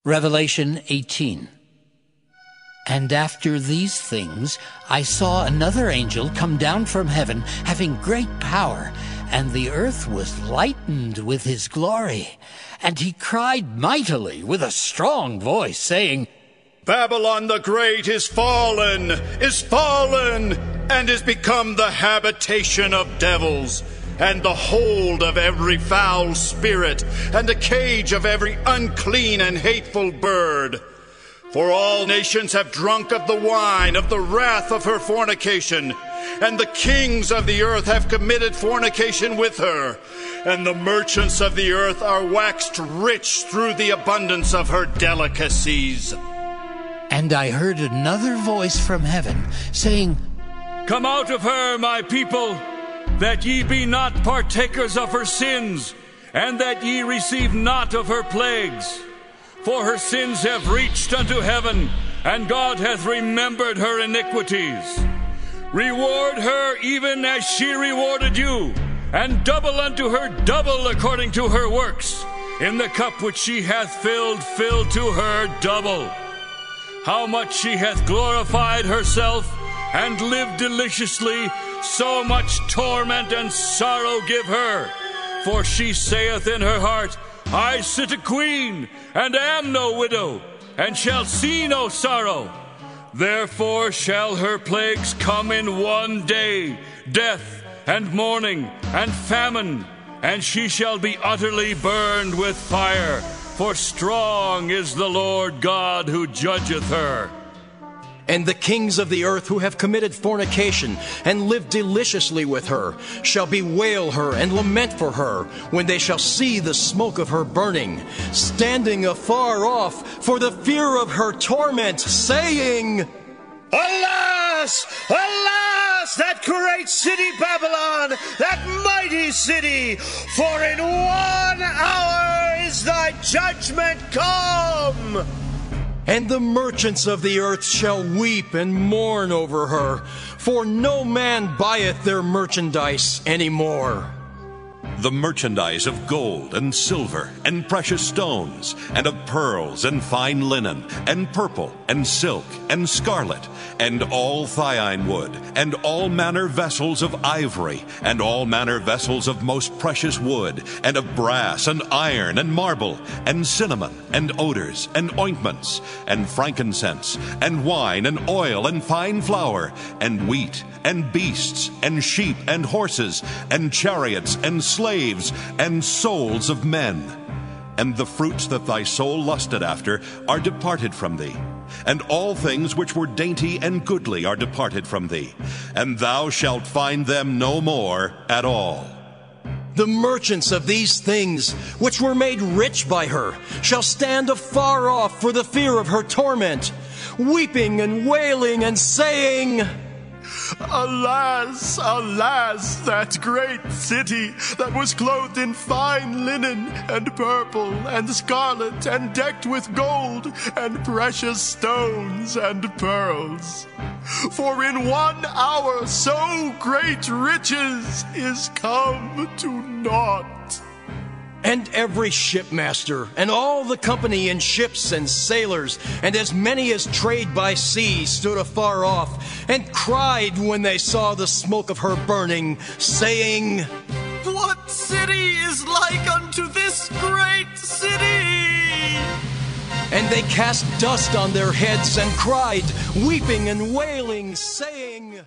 Revelation 18. And after these things I saw another angel come down from heaven, having great power, and the earth was lightened with his glory. And he cried mightily with a strong voice, saying, Babylon the Great is fallen, and is become the habitation of devils, and the hold of every foul spirit, and the cage of every unclean and hateful bird. For all nations have drunk of the wine of the wrath of her fornication, and the kings of the earth have committed fornication with her, and the merchants of the earth are waxed rich through the abundance of her delicacies. And I heard another voice from heaven, saying, Come out of her, my people, that ye be not partakers of her sins, and that ye receive not of her plagues. For her sins have reached unto heaven, and God hath remembered her iniquities. Reward her even as she rewarded you, and double unto her double according to her works. In the cup which she hath filled, fill to her double. How much she hath glorified herself, and lived deliciously, so much torment and sorrow give her. For she saith in her heart, I sit a queen, and am no widow, and shall see no sorrow. Therefore shall her plagues come in one day, death, and mourning, and famine, and she shall be utterly burned with fire. For strong is the Lord God who judgeth her. And the kings of the earth who have committed fornication and lived deliciously with her shall bewail her and lament for her when they shall see the smoke of her burning, standing afar off for the fear of her torment, saying, Alas! Alas! That great city Babylon, that mighty city! For in 1 hour is thy judgment come! And the merchants of the earth shall weep and mourn over her, for no man buyeth their merchandise any more. The merchandise of gold and silver and precious stones, and of pearls and fine linen, and purple and silk and scarlet, and all thine wood, and all manner vessels of ivory, and all manner vessels of most precious wood, and of brass and iron and marble, and cinnamon and odors and ointments, and frankincense, and wine and oil and fine flour, and wheat, and beasts, and sheep, and horses, and chariots, and slaves, and souls of men. And the fruits that thy soul lusted after are departed from thee, and all things which were dainty and goodly are departed from thee, and thou shalt find them no more at all. The merchants of these things, which were made rich by her, shall stand afar off for the fear of her torment, weeping and wailing and saying, Alas, alas, that great city that was clothed in fine linen and purple and scarlet and decked with gold and precious stones and pearls. For in 1 hour so great riches is come to naught. And every shipmaster, and all the company in ships and sailors, and as many as trade by sea, stood afar off, and cried when they saw the smoke of her burning, saying, What city is like unto this great city? And they cast dust on their heads and cried, weeping and wailing, saying,